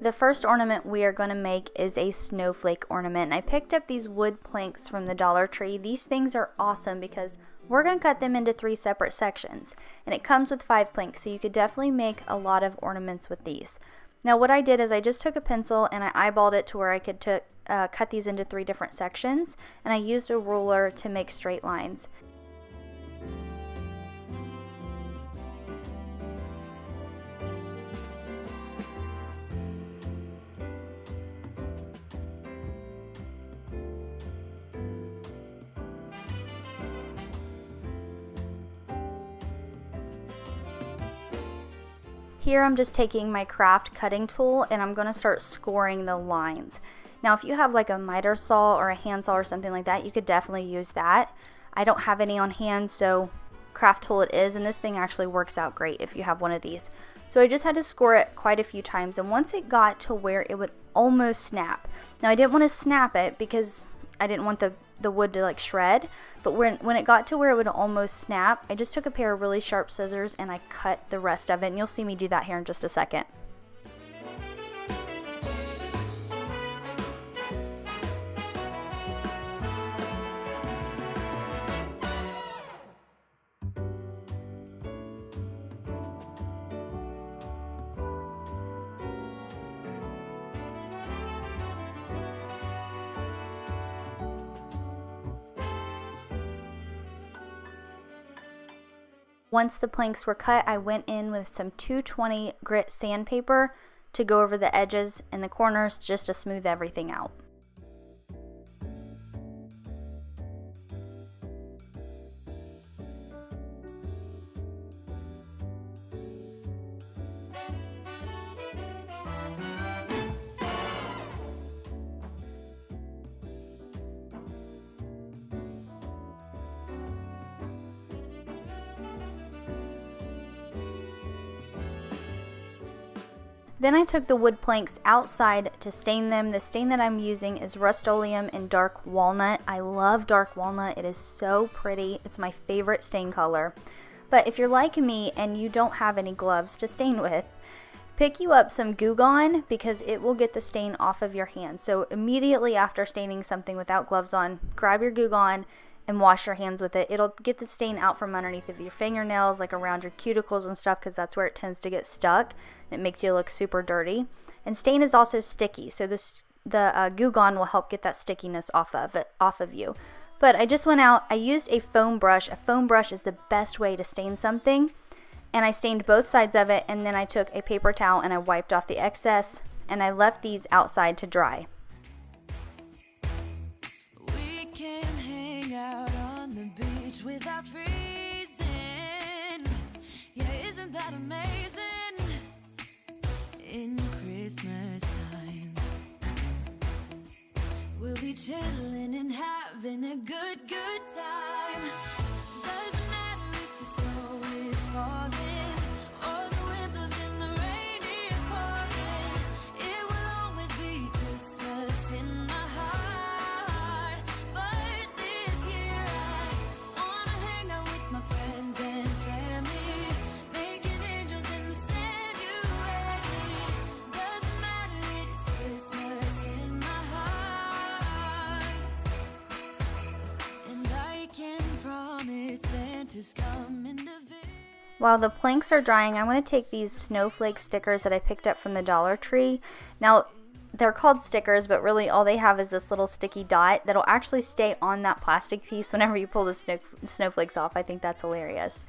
The first ornament we are going to make is a snowflake ornament. And I picked up these wood planks from the Dollar Tree. These things are awesome because we're going to cut them into 3 separate sections. And it comes with 5 planks, so you could definitely make a lot of ornaments with these. Now what I did is I just took a pencil and I eyeballed it to where I could cut these into 3 different sections. And I used a ruler to make straight lines. Here I'm just taking my craft cutting tool and I'm going to start scoring the lines. Now if you have like a miter saw or a handsaw or something like that, you could definitely use that. I don't have any on hand, so craft tool it is, and this thing actually works out great if you have one of these. So I just had to score it quite a few times, and once it got to where it would almost snap. Now I didn't want to snap it because I didn't want the wood to like shred, but when it got to where it would almost snap, I just took a pair of really sharp scissors and I cut the rest of it, and you'll see me do that here in just a second. Once the planks were cut, I went in with some 220 grit sandpaper to go over the edges and the corners just to smooth everything out. Then I took the wood planks outside to stain them. The stain that I'm using is Rust-Oleum in Dark Walnut. I love Dark Walnut. It is so pretty. It's my favorite stain color. But if you're like me and you don't have any gloves to stain with, pick you up some Goo Gone because it will get the stain off of your hands. So immediately after staining something without gloves on, grab your Goo Gone and wash your hands with it. It'll get the stain out from underneath of your fingernails, like around your cuticles and stuff, because that's where it tends to get stuck. It makes you look super dirty. And stain is also sticky, so the Goo Gone will help get that stickiness off of you. But I just went out, I used a foam brush. A foam brush is the best way to stain something. And I stained both sides of it, and then I took a paper towel and I wiped off the excess, and I left these outside to dry. Without freezing, yeah, isn't that amazing? In Christmas times, we'll be chilling and having a good time. Doesn't matter if the snow is falling or the wind blows and the rain is pouring. It will always be Christmas in my heart. But this year my friends and family, making angels in the sanctuary. Doesn't matter, it is Christmas in my heart. And I can promise Santa's coming to visit. While the planks are drying, I want to take these snowflake stickers that I picked up from the Dollar Tree. Now, they're called stickers, but really all they have is this little sticky dot that'll actually stay on that plastic piece whenever you pull the snowflakes off. I think that's hilarious.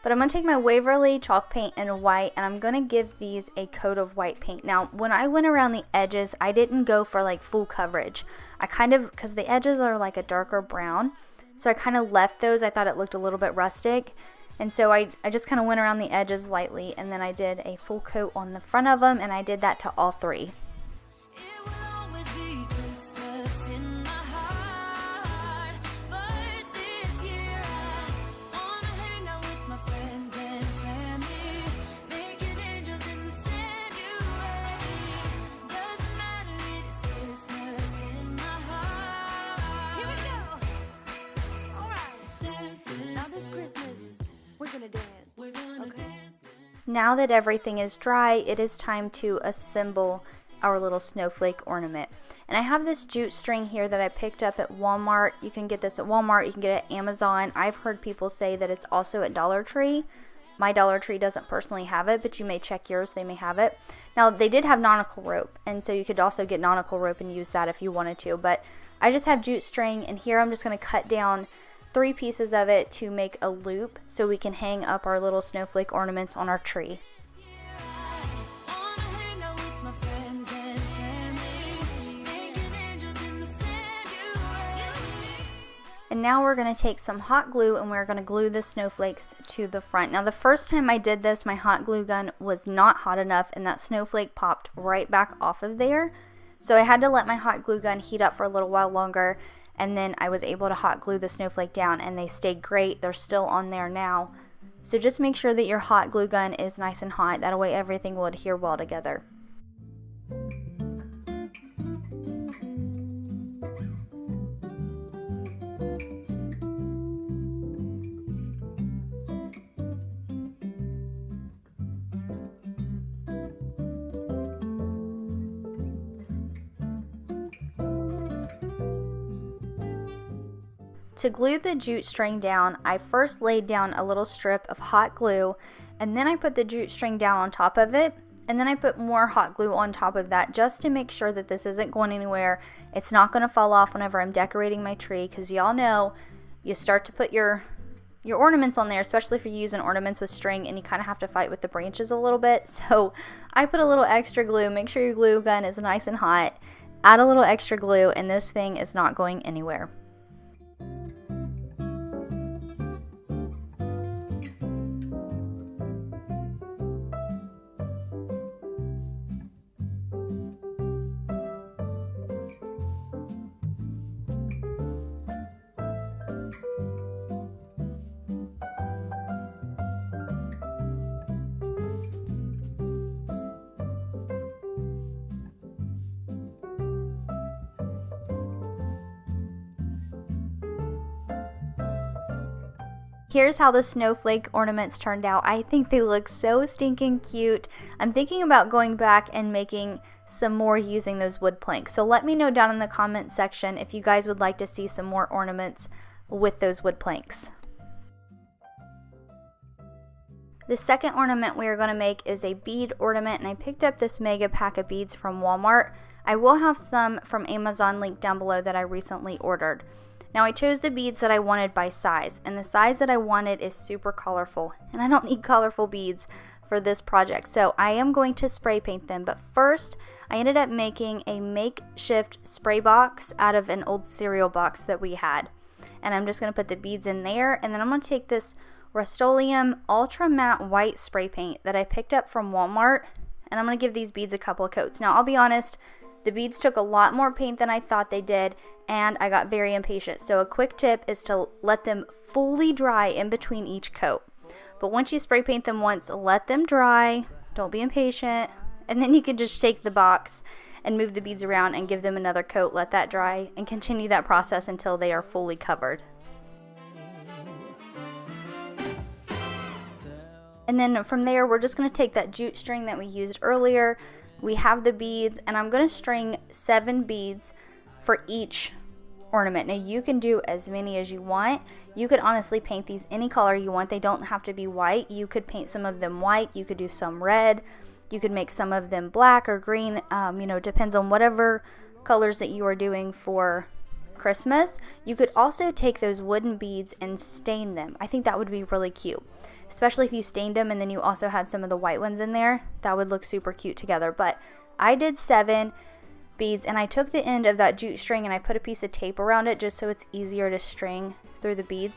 But I'm going to take my Waverly chalk paint in white, and I'm going to give these a coat of white paint. Now, when I went around the edges, I didn't go for like full coverage. I kind of, because the edges are like a darker brown, so I kind of left those. I thought it looked a little bit rustic. And so I just kind of went around the edges lightly, and then I did a full coat on the front of them, and I did that to all 3. It will always be Christmas in my heart. But this year I wanna hang out with my friends and family, making angels in the sanctuary. Doesn't matter, it is Christmas in my heart. Here we go. All right. Now this Christmas, we're gonna dance. We're gonna dance. Now that everything is dry, it is time to assemble our little snowflake ornament. And I have this jute string here that I picked up at Walmart. You can get this at Walmart, you can get it at Amazon. I've heard people say that it's also at Dollar Tree. My Dollar Tree doesn't personally have it, but you may check yours, they may have it. Now, they did have nautical rope, and so you could also get nautical rope and use that if you wanted to, but I just have jute string, and here I'm just going to cut down 3 pieces of it to make a loop so we can hang up our little snowflake ornaments on our tree. And now we're going to take some hot glue and we're going to glue the snowflakes to the front. Now the first time I did this, my hot glue gun was not hot enough and that snowflake popped right back off of there. So I had to let my hot glue gun heat up for a little while longer, and then I was able to hot glue the snowflake down and they stayed great. They're still on there now. So just make sure that your hot glue gun is nice and hot. That way everything will adhere well together. To glue the jute string down, I first laid down a little strip of hot glue, and then I put the jute string down on top of it, and then I put more hot glue on top of that just to make sure that this isn't going anywhere. It's not going to fall off whenever I'm decorating my tree, because y'all know you start to put your ornaments on there, especially if you're using ornaments with string, and you kind of have to fight with the branches a little bit. So I put a little extra glue. Make sure your glue gun is nice and hot. Add a little extra glue, and this thing is not going anywhere. Here's how the snowflake ornaments turned out. I think they look so stinking cute. I'm thinking about going back and making some more using those wood planks. So let me know down in the comment section if you guys would like to see some more ornaments with those wood planks. The second ornament we are going to make is a bead ornament, and I picked up this mega pack of beads from Walmart. I will have some from Amazon linked down below that I recently ordered. Now I chose the beads that I wanted by size, and the size that I wanted is super colorful, and I don't need colorful beads for this project, so I am going to spray paint them. But first, I ended up making a makeshift spray box out of an old cereal box that we had, and I'm just going to put the beads in there, and then I'm going to take this Rust-Oleum Ultra Matte White spray paint that I picked up from Walmart, and I'm going to give these beads a couple of coats. Now I'll be honest, the beads took a lot more paint than I thought they did, and I got very impatient. So a quick tip is to let them fully dry in between each coat. But once you spray paint them once, let them dry, don't be impatient, and then you can just take the box and move the beads around and give them another coat, let that dry, and continue that process until they are fully covered. And then from there, we're just going to take that jute string that we used earlier. We have the beads, and I'm going to string 7 beads for each ornament. Now you can do as many as you want. You could honestly paint these any color you want. They don't have to be white. You could paint some of them white. You could do some red. You could make some of them black or green. Depends on whatever colors that you are doing for Christmas. You could also take those wooden beads and stain them. I think that would be really cute, especially if you stained them and then you also had some of the white ones in there. That would look super cute together. But I did 7 beads, and I took the end of that jute string and I put a piece of tape around it just so it's easier to string through the beads.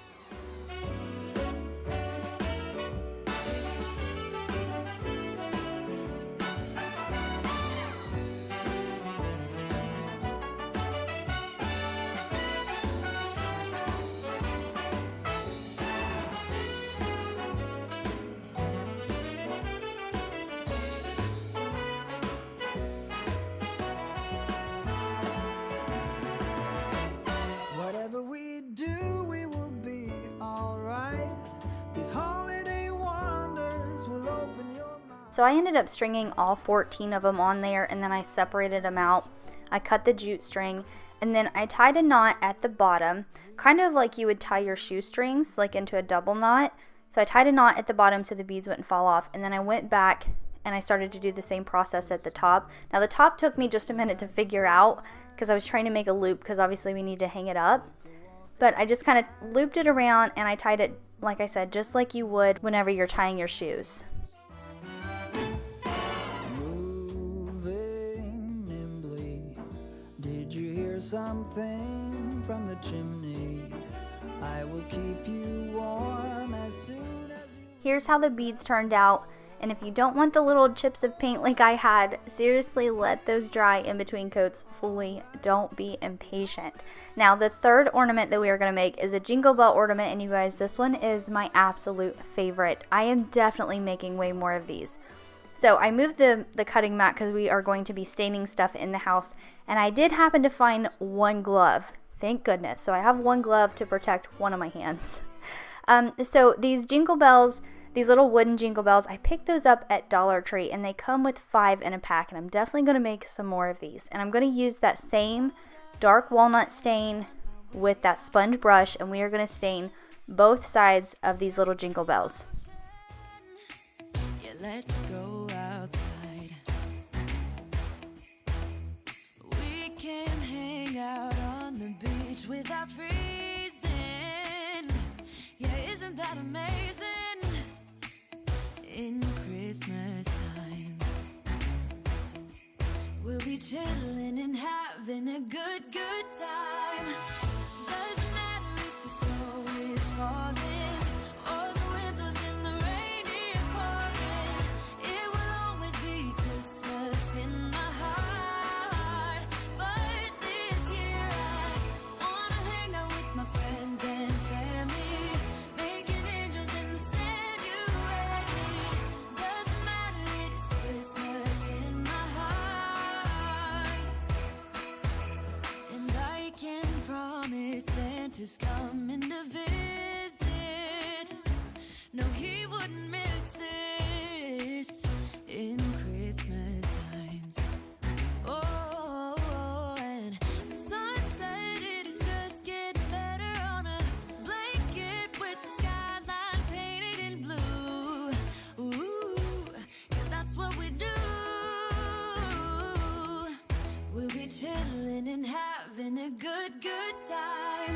Whatever we do, we will be alright. So I ended up stringing all 14 of them on there, and then I separated them out. I cut the jute string, and then I tied a knot at the bottom, kind of like you would tie your shoestrings, like into a double knot. So I tied a knot at the bottom so the beads wouldn't fall off, and then I went back and I started to do the same process at the top. Now the top took me just a minute to figure out because I was trying to make a loop, because obviously we need to hang it up. But I just kind of looped it around and I tied it, like I said, just like you would whenever you're tying your shoes. Moving nimbly, did you hear something from the chimney? I will keep you warm as soon as you... Here's how the beads turned out. And if you don't want the little chips of paint like I had, seriously let those dry in between coats fully. Don't be impatient. Now the third ornament that we are going to make is a jingle bell ornament, and you guys, this one is my absolute favorite. I am definitely making way more of these. So I moved the cutting mat because we are going to be staining stuff in the house, and I did happen to find one glove. Thank goodness. So I have one glove to protect one of my hands. So these jingle bells, these little wooden jingle bells, I picked those up at Dollar Tree, and they come with 5 in a pack, and I'm definitely going to make some more of these. And I'm going to use that same dark walnut stain with that sponge brush, and we are going to stain both sides of these little jingle bells. Yeah, let's go outside. We can hang out on the beach without freezing. Yeah, isn't that amazing? In Christmas times, we'll be chilling and having a good time. Doesn't matter if the snow is falling or the wind blows and the rain is pouring. It will always be Christmas in my heart. But this year I wanna hang out with my friends and family, making angels in the sand. You ready? Doesn't matter, it is Christmas in my heart. And I can promise Santa's coming to visit. No, he wouldn't miss this in Christmas times. Oh, and the sunset, it is just getting better on a blanket with the skyline painted in blue. Ooh, yeah, that's what we do. We'll be chilling and having a good time.